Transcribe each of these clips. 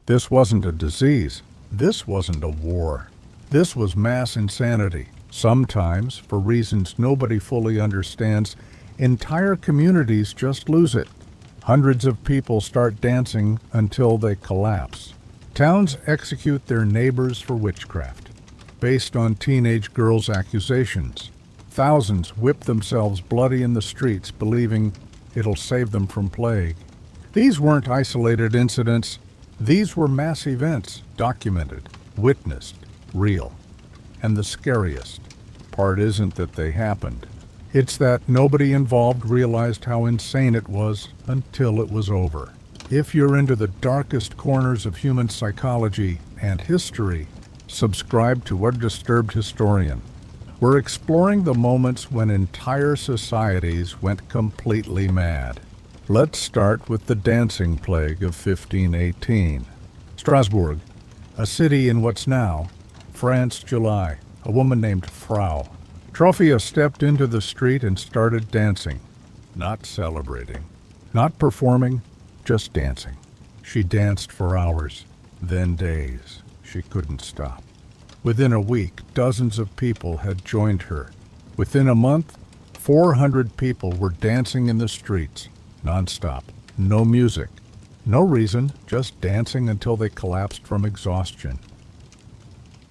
This wasn't a disease. This wasn't a war. This was mass insanity. Sometimes, for reasons nobody fully understands, entire communities just lose it. Hundreds of people start dancing until they collapse. Towns execute their neighbors for witchcraft, based on teenage girls' accusations. Thousands whip themselves bloody in the streets, believing it'll save them from plague. These weren't isolated incidents. These were mass events, documented, witnessed, real. And the scariest part isn't that they happened. It's that nobody involved realized how insane it was until it was over. If you're into the darkest corners of human psychology and history, subscribe to Undisturbed Historian. We're exploring the moments when entire societies went completely mad. Let's start with the dancing plague of 1518. Strasbourg, a city in what's now France, July. A woman named Frau Trophia stepped into the street and started dancing. Not celebrating, not performing, just dancing. She danced for hours, then days. She couldn't stop. Within a week, dozens of people had joined her. Within a month, 400 people were dancing in the streets, nonstop. No music, no reason, just dancing until they collapsed from exhaustion.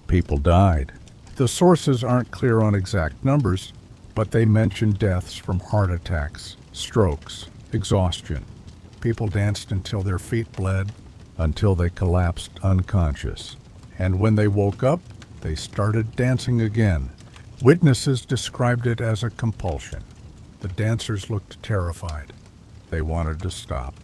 People died. The sources aren't clear on exact numbers, but they mention deaths from heart attacks, strokes, exhaustion. People danced until their feet bled, until they collapsed unconscious. And when they woke up, they started dancing again. Witnesses described it as a compulsion. The dancers looked terrified. They wanted to stop.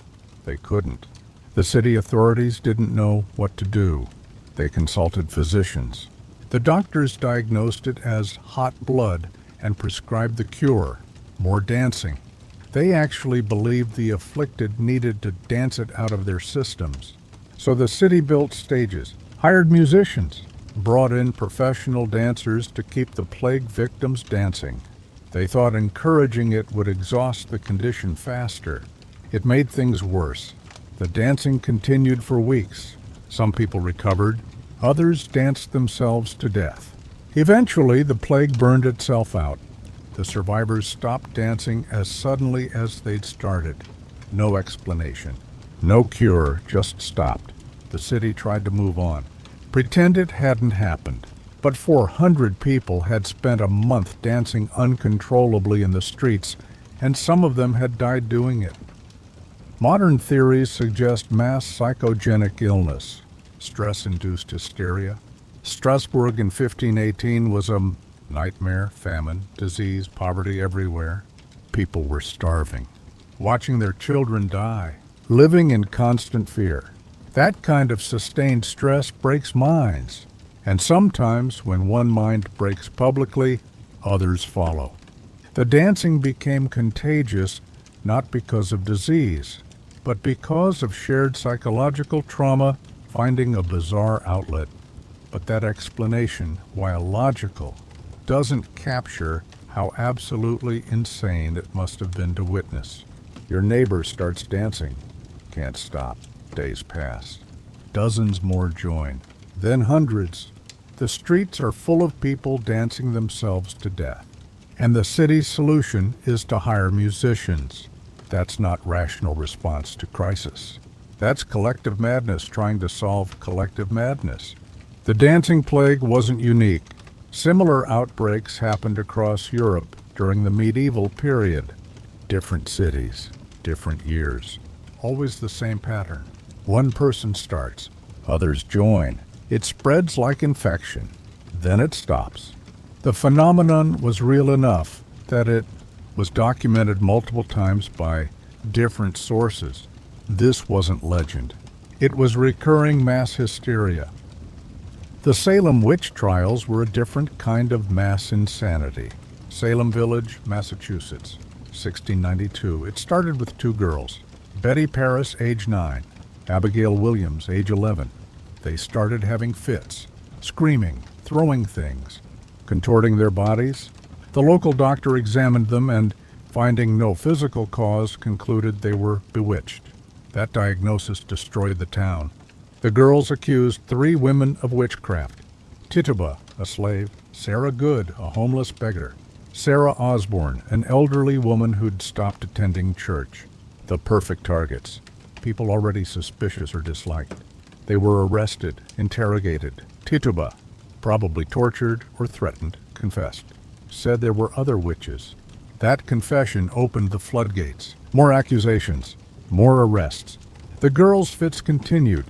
They couldn't. The city authorities didn't know what to do. They consulted physicians. The doctors diagnosed it as hot blood and prescribed the cure, more dancing. They actually believed the afflicted needed to dance it out of their systems. So the city built stages, hired musicians, brought in professional dancers to keep the plague victims dancing. They thought encouraging it would exhaust the condition faster. It made things worse. The dancing continued for weeks. Some people recovered. Others danced themselves to death. Eventually, the plague burned itself out. The survivors stopped dancing as suddenly as they'd started. No explanation. No cure, just stopped. The city tried to move on. Pretend it hadn't happened. But 400 people had spent a month dancing uncontrollably in the streets, and some of them had died doing it. Modern theories suggest mass psychogenic illness, stress-induced hysteria. Strasbourg in 1518 was a nightmare, famine, disease, poverty everywhere. People were starving, watching their children die, living in constant fear. That kind of sustained stress breaks minds. And sometimes, when one mind breaks publicly, others follow. The dancing became contagious not because of disease, but because of shared psychological trauma finding a bizarre outlet. But that explanation, while logical, doesn't capture how absolutely insane it must have been to witness. Your neighbor starts dancing, can't stop. Days pass. Dozens more join. Then hundreds. The streets are full of people dancing themselves to death. And the city's solution is to hire musicians. That's not rational response to crisis. That's collective madness trying to solve collective madness. The dancing plague wasn't unique. Similar outbreaks happened across Europe during the medieval period. Different cities, different years. Always the same pattern. One person starts, others join. It spreads like infection. Then it stops. The phenomenon was real enough that it was documented multiple times by different sources. This wasn't legend. It was recurring mass hysteria. The Salem witch trials were a different kind of mass insanity. Salem Village, Massachusetts, 1692. It started with two girls, Betty Paris, age 9, Abigail Williams, age 11. They started having fits, screaming, throwing things, contorting their bodies. The local doctor examined them and, finding no physical cause, concluded they were bewitched. That diagnosis destroyed the town. The girls accused 3 women of witchcraft: Tituba, a slave; Sarah Good, a homeless beggar; Sarah Osborne, an elderly woman who'd stopped attending church. The perfect targets. People already suspicious or disliked. They were arrested, interrogated. Tituba, probably tortured or threatened, confessed. Said there were other witches. That confession opened the floodgates. More accusations. More arrests. The girls' fits continued.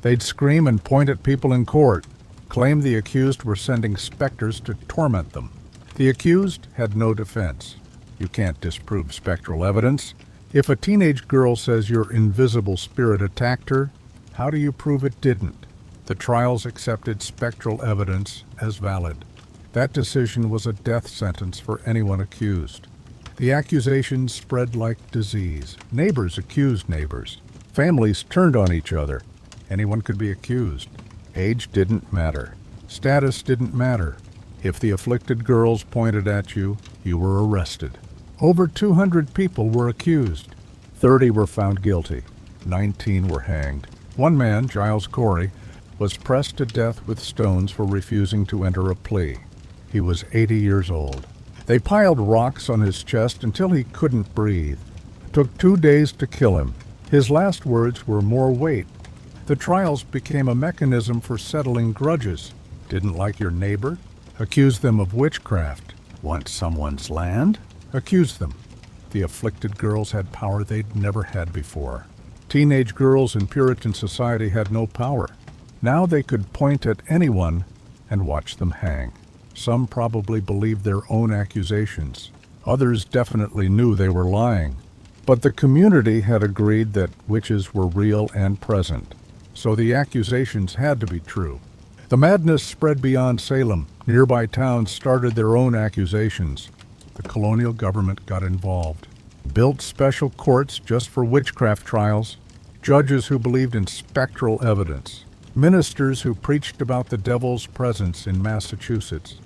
They'd scream and point at people in court, claim the accused were sending specters to torment them. The accused had no defense. You can't disprove spectral evidence. If a teenage girl says your invisible spirit attacked her, how do you prove it didn't? The trials accepted spectral evidence as valid. That decision was a death sentence for anyone accused. The accusations spread like disease. Neighbors accused neighbors. Families turned on each other. Anyone could be accused. Age didn't matter. Status didn't matter. If the afflicted girls pointed at you, you were arrested. Over 200 people were accused. 30 were found guilty. 19 were hanged. One man, Giles Corey, was pressed to death with stones for refusing to enter a plea. He was 80 years old. They piled rocks on his chest until he couldn't breathe. It took 2 days to kill him. His last words were more weight. The trials became a mechanism for settling grudges. Didn't like your neighbor? Accuse them of witchcraft. Want someone's land? Accuse them. The afflicted girls had power they'd never had before. Teenage girls in Puritan society had no power. Now they could point at anyone and watch them hang. Some probably believed their own accusations. Others definitely knew they were lying. But the community had agreed that witches were real and present, so the accusations had to be true. The madness spread beyond Salem. Nearby towns started their own accusations. The colonial government got involved, built special courts just for witchcraft trials, judges who believed in spectral evidence, ministers who preached about the devil's presence in Massachusetts.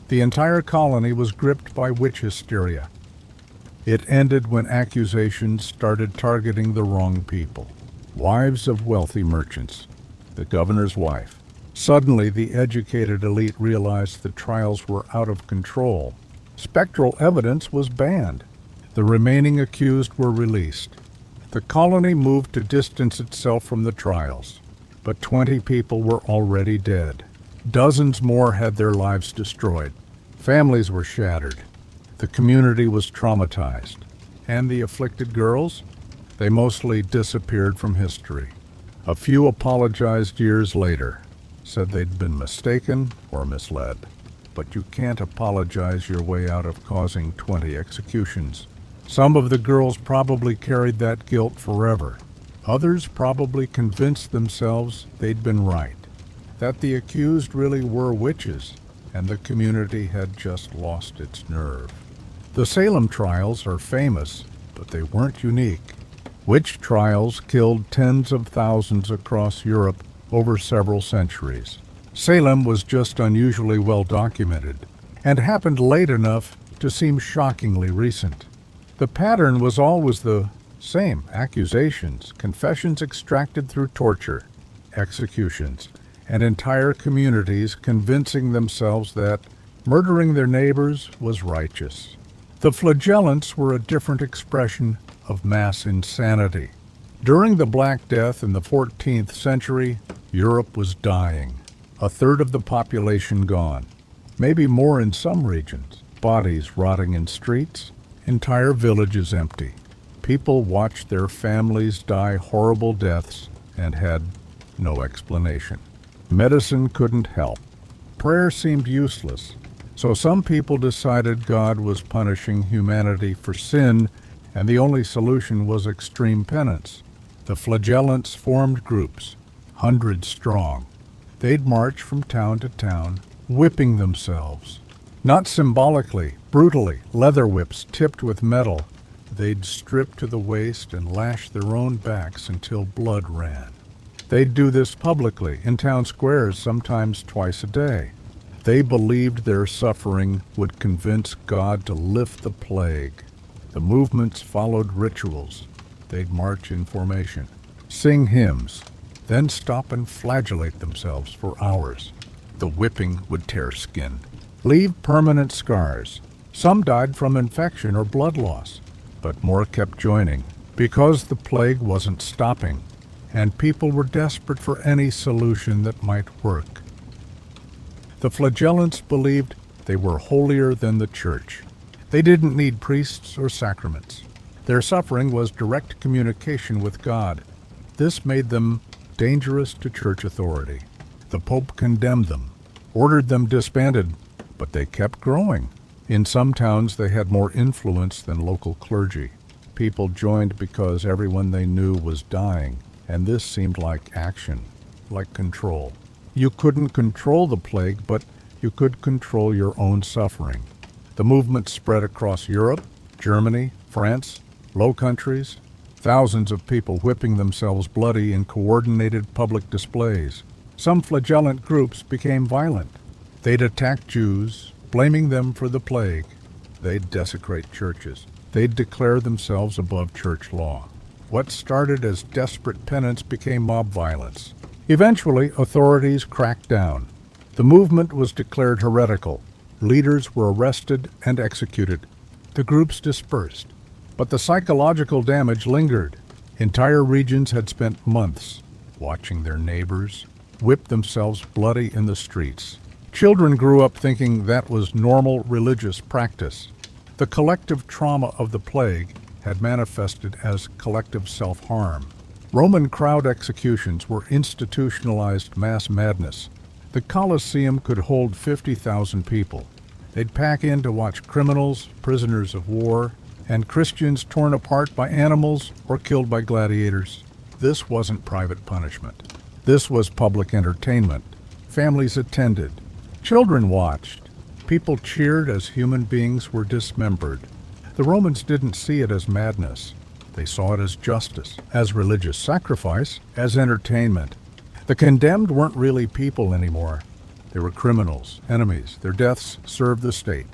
The entire colony was gripped by witch hysteria. It ended when accusations started targeting the wrong people. Wives of wealthy merchants, the governor's wife. Suddenly, the educated elite realized the trials were out of control. Spectral evidence was banned. The remaining accused were released. The colony moved to distance itself from the trials, but 20 people were already dead. Dozens more had their lives destroyed. Families were shattered. The community was traumatized. And the afflicted girls? They mostly disappeared from history. A few apologized years later, said they'd been mistaken or misled. But you can't apologize your way out of causing 20 executions. Some of the girls probably carried that guilt forever. Others probably convinced themselves they'd been right, that the accused really were witches, and the community had just lost its nerve. The Salem trials are famous, but they weren't unique. Witch trials killed tens of thousands across Europe over several centuries. Salem was just unusually well documented, and happened late enough to seem shockingly recent. The pattern was always the same: accusations, confessions extracted through torture, executions, and entire communities convincing themselves that murdering their neighbors was righteous. The flagellants were a different expression of mass insanity. During the Black Death in the 14th century, Europe was dying. A third of the population gone, maybe more in some regions. Bodies rotting in streets, entire villages empty. People watched their families die horrible deaths and had no explanation. Medicine couldn't help. Prayer seemed useless. So some people decided God was punishing humanity for sin, and the only solution was extreme penance. The flagellants formed groups, hundreds strong. They'd march from town to town, whipping themselves. Not symbolically, brutally, leather whips tipped with metal. They'd strip to the waist and lash their own backs until blood ran. They'd do this publicly, in town squares, sometimes twice a day. They believed their suffering would convince God to lift the plague. The movements followed rituals. They'd march in formation, sing hymns, then stop and flagellate themselves for hours. The whipping would tear skin, leave permanent scars. Some died from infection or blood loss, but more kept joining because the plague wasn't stopping, and people were desperate for any solution that might work. The flagellants believed they were holier than the church. They didn't need priests or sacraments. Their suffering was direct communication with God. This made them dangerous to church authority. The Pope condemned them, ordered them disbanded, but they kept growing. In some towns, they had more influence than local clergy. People joined because everyone they knew was dying, and this seemed like action, like control. You couldn't control the plague, but you could control your own suffering. The movement spread across Europe, Germany, France, Low Countries, thousands of people whipping themselves bloody in coordinated public displays. Some flagellant groups became violent. They'd attack Jews, blaming them for the plague. They'd desecrate churches. They'd declare themselves above church law. What started as desperate penance became mob violence. Eventually, authorities cracked down. The movement was declared heretical. Leaders were arrested and executed. The groups dispersed. But the psychological damage lingered. Entire regions had spent months watching their neighbors whip themselves bloody in the streets. Children grew up thinking that was normal religious practice. The collective trauma of the plague had manifested as collective self-harm. Roman crowd executions were institutionalized mass madness. The Colosseum could hold 50,000 people. They'd pack in to watch criminals, prisoners of war, and Christians torn apart by animals or killed by gladiators. This wasn't private punishment. This was public entertainment. Families attended. Children watched. People cheered as human beings were dismembered. The Romans didn't see it as madness. They saw it as justice, as religious sacrifice, as entertainment. The condemned weren't really people anymore. They were criminals, enemies. Their deaths served the state,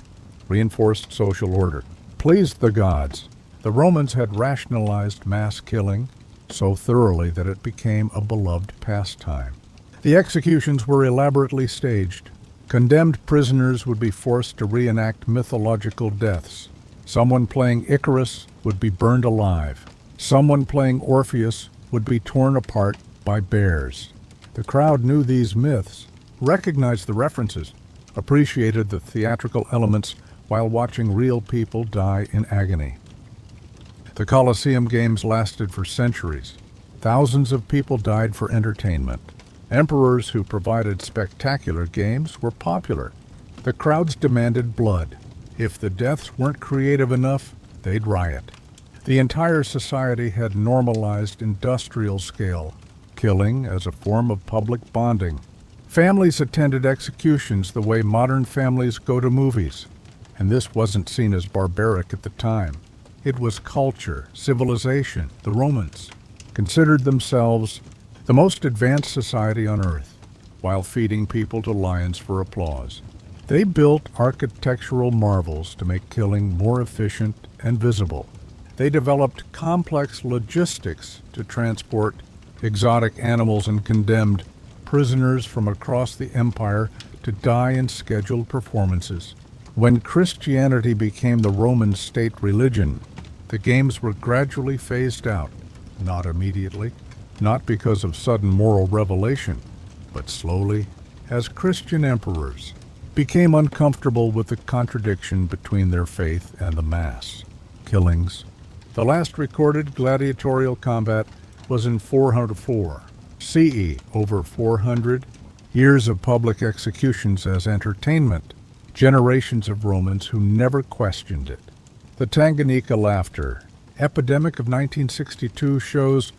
reinforced social order, pleased the gods. The Romans had rationalized mass killing so thoroughly that it became a beloved pastime. The executions were elaborately staged. Condemned prisoners would be forced to reenact mythological deaths. Someone playing Icarus would be burned alive. Someone playing Orpheus would be torn apart by bears. The crowd knew these myths, recognized the references, appreciated the theatrical elements while watching real people die in agony. The Colosseum Games lasted for centuries. Thousands of people died for entertainment. Emperors who provided spectacular games were popular. The crowds demanded blood. If the deaths weren't creative enough, they'd riot. The entire society had normalized industrial scale, killing as a form of public bonding. Families attended executions the way modern families go to movies, and this wasn't seen as barbaric at the time. It was culture, civilization. The Romans considered themselves the most advanced society on earth, while feeding people to lions for applause. They built architectural marvels to make killing more efficient and visible. They developed complex logistics to transport exotic animals and condemned prisoners from across the empire to die in scheduled performances. When Christianity became the Roman state religion, the games were gradually phased out, not immediately, not because of sudden moral revelation, but slowly, as Christian emperors became uncomfortable with the contradiction between their faith and the mass. Killings. The last recorded gladiatorial combat was in 404 CE, over 400 years of public executions as entertainment, generations of Romans who never questioned it. The Tanganyika laughter epidemic of 1962 shows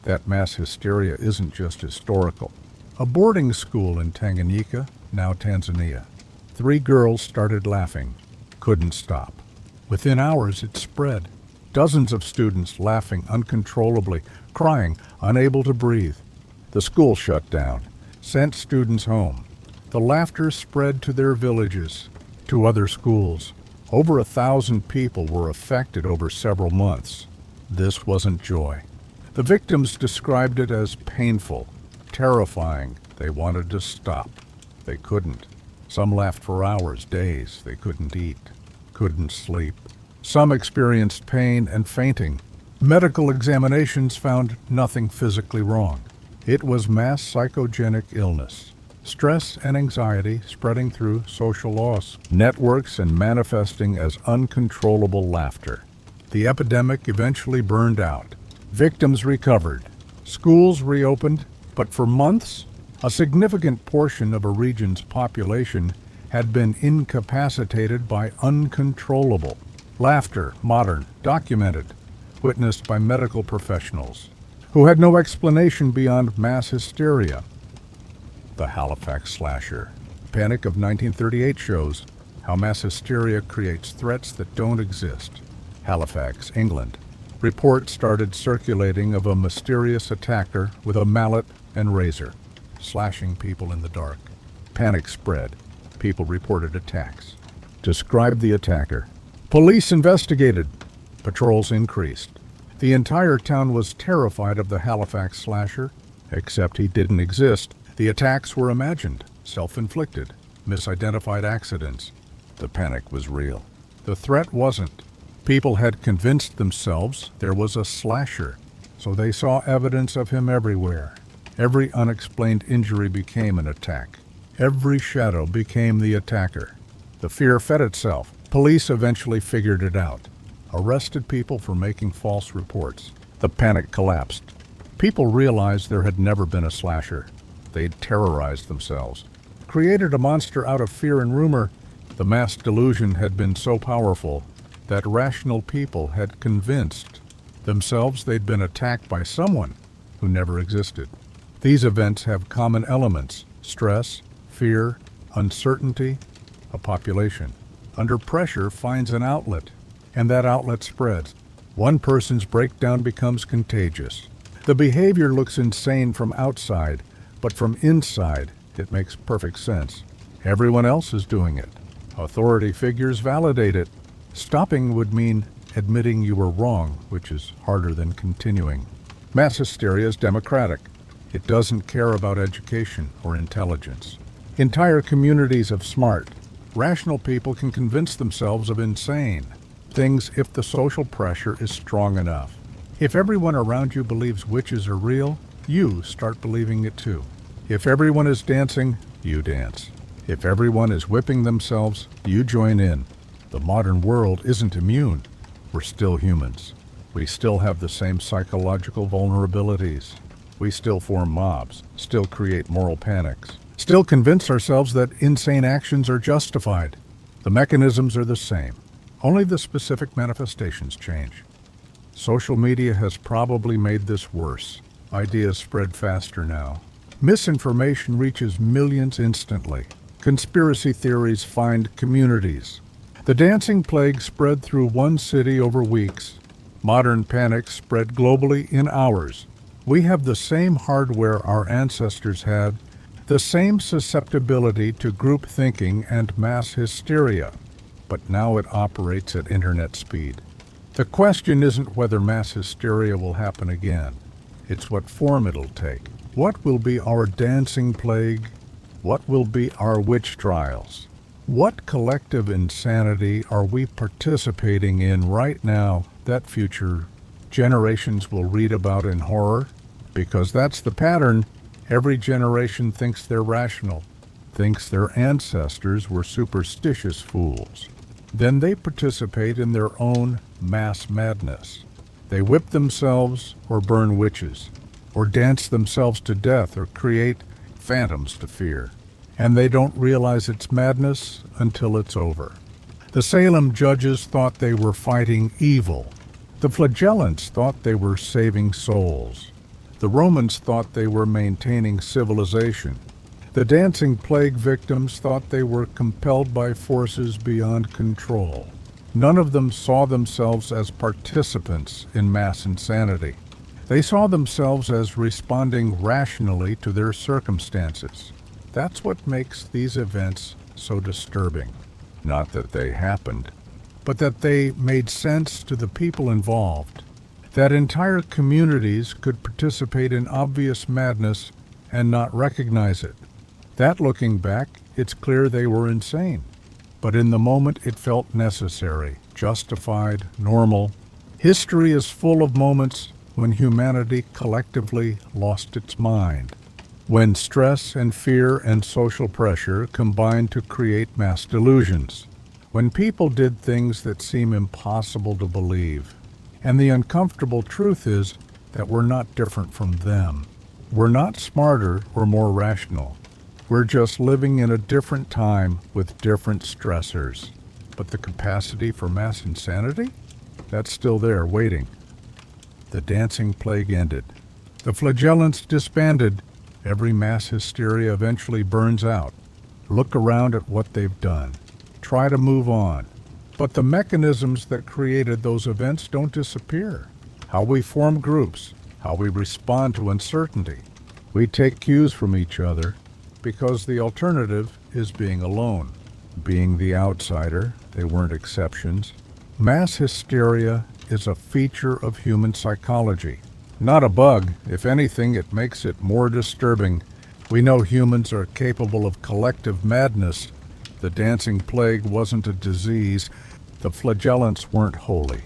that mass hysteria isn't just historical. A boarding school in Tanganyika, now Tanzania. 3 girls started laughing, couldn't stop. Within hours it spread. Dozens of students laughing uncontrollably, crying, unable to breathe. The school shut down, sent students home. The laughter spread to their villages, to other schools. Over 1,000 people were affected over several months. This wasn't joy. The victims described it as painful, terrifying. They wanted to stop. They couldn't. Some laughed for hours, days. They couldn't eat, couldn't sleep. Some experienced pain and fainting. Medical examinations found nothing physically wrong. It was mass psychogenic illness, stress and anxiety spreading through social loss, networks, and manifesting as uncontrollable laughter. The epidemic eventually burned out. Victims recovered. Schools reopened, but for months, a significant portion of a region's population had been incapacitated by uncontrollable laughter, modern, documented, witnessed by medical professionals who had no explanation beyond mass hysteria. The Halifax slasher. Panic of 1938 shows how mass hysteria creates threats that don't exist. Halifax, England. Reports started circulating of a mysterious attacker with a mallet and razor, slashing people in the dark. Panic spread. People reported attacks. Described the attacker. Police investigated. Patrols increased. The entire town was terrified of the Halifax slasher, except he didn't exist. The attacks were imagined, self-inflicted, misidentified accidents. The panic was real. The threat wasn't. People had convinced themselves there was a slasher, so they saw evidence of him everywhere. Every unexplained injury became an attack. Every shadow became the attacker. The fear fed itself. Police eventually figured it out. Arrested people for making false reports. The panic collapsed. People realized there had never been a slasher. They'd terrorized themselves. Created a monster out of fear and rumor. The mass delusion had been so powerful that rational people had convinced themselves they'd been attacked by someone who never existed. These events have common elements: stress, fear, uncertainty. A population under pressure finds an outlet, and that outlet spreads. One person's breakdown becomes contagious. The behavior looks insane from outside, but from inside, it makes perfect sense. Everyone else is doing it. Authority figures validate it. Stopping would mean admitting you were wrong, which is harder than continuing. Mass hysteria is democratic. It doesn't care about education or intelligence. Entire communities of smart, rational people can convince themselves of insane things if the social pressure is strong enough. If everyone around you believes witches are real, you start believing it too. If everyone is dancing, you dance. If everyone is whipping themselves, you join in. The modern world isn't immune. We're still humans. We still have the same psychological vulnerabilities. We still form mobs, still create moral panics, still convince ourselves that insane actions are justified. The mechanisms are the same. Only the specific manifestations change. Social media has probably made this worse. Ideas spread faster now. Misinformation reaches millions instantly. Conspiracy theories find communities. The dancing plague spread through one city over weeks. Modern panics spread globally in hours. We have the same hardware our ancestors had, the same susceptibility to group thinking and mass hysteria, but now it operates at internet speed. The question isn't whether mass hysteria will happen again. It's what form it'll take. What will be our dancing plague? What will be our witch trials? What collective insanity are we participating in right now that future generations will read about in horror? Because that's the pattern. Every generation thinks they're rational, thinks their ancestors were superstitious fools. Then they participate in their own mass madness. They whip themselves or burn witches, or dance themselves to death or create phantoms to fear. And they don't realize it's madness until it's over. The Salem judges thought they were fighting evil. The flagellants thought they were saving souls. The Romans thought they were maintaining civilization. The dancing plague victims thought they were compelled by forces beyond control. None of them saw themselves as participants in mass insanity. They saw themselves as responding rationally to their circumstances. That's what makes these events so disturbing. Not that they happened, but that they made sense to the people involved. That entire communities could participate in obvious madness and not recognize it. That looking back, it's clear they were insane. But in the moment it felt necessary, justified, normal. History is full of moments when humanity collectively lost its mind. When stress and fear and social pressure combined to create mass delusions. When people did things that seem impossible to believe. And the uncomfortable truth is that we're not different from them. We're not smarter or more rational. We're just living in a different time with different stressors. But the capacity for mass insanity? That's still there, waiting. The dancing plague ended. The flagellants disbanded. Every mass hysteria eventually burns out. Look around at what they've done. Try to move on. But the mechanisms that created those events don't disappear. How we form groups, how we respond to uncertainty. We take cues from each other because the alternative is being alone. Being the outsider, they weren't exceptions. Mass hysteria is a feature of human psychology. Not a bug. If anything, it makes it more disturbing. We know humans are capable of collective madness. The dancing plague wasn't a disease. The flagellants weren't holy.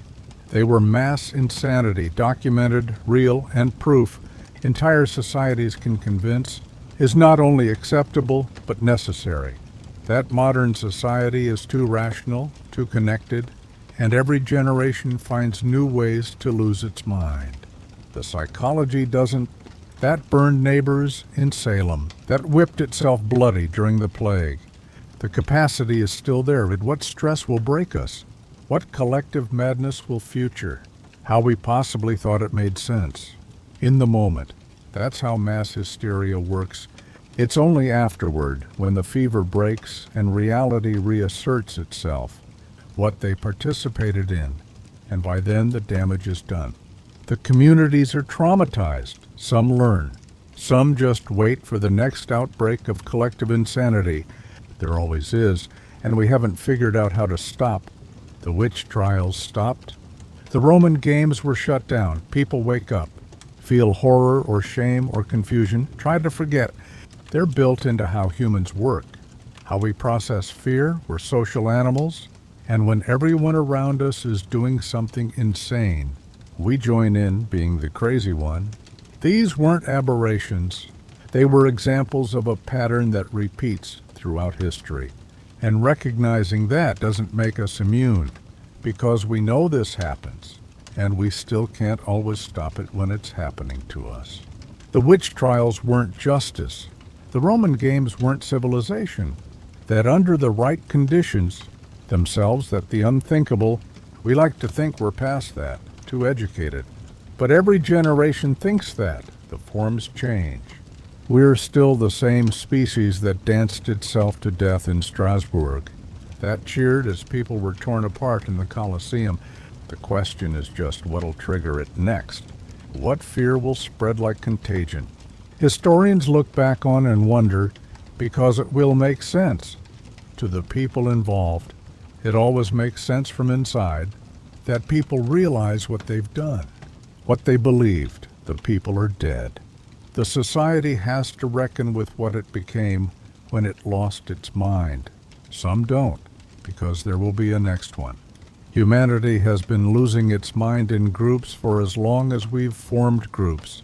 They were mass insanity, documented, real, and proof entire societies can convince is not only acceptable, but necessary. That modern society is too rational, too connected, and every generation finds new ways to lose its mind. The psychology doesn't. That burned neighbors in Salem. That whipped itself bloody during the plague. The capacity is still there, but what stress will break us? What collective madness will future? How we possibly thought it made sense. In the moment. That's how mass hysteria works. It's only afterward, when the fever breaks and reality reasserts itself, what they participated in, and by then the damage is done. The communities are traumatized. Some learn. Some just wait for the next outbreak of collective insanity. There always is, and we haven't figured out how to stop. The witch trials stopped. The Roman games were shut down. People wake up. Feel horror or shame or confusion. Try to forget. They're built into how humans work. How we process fear. We're social animals. And when everyone around us is doing something insane, we join in, being the crazy one. These weren't aberrations. They were examples of a pattern that repeats throughout history. And recognizing that doesn't make us immune, because we know this happens, and we still can't always stop it when it's happening to us. The witch trials weren't justice. The Roman games weren't civilization. That under the right conditions, themselves, that the unthinkable, we like to think we're past that, too educated. But every generation thinks that. The forms change. We're still the same species that danced itself to death in Strasbourg, that cheered as people were torn apart in the Colosseum. The question is just what'll trigger it next. What fear will spread like contagion? Historians look back on and wonder, because it will make sense to the people involved. It always makes sense from inside, that people realize what they've done, what they believed. The people are dead. The society has to reckon with what it became when it lost its mind. Some don't, because there will be a next one. Humanity has been losing its mind in groups for as long as we've formed groups.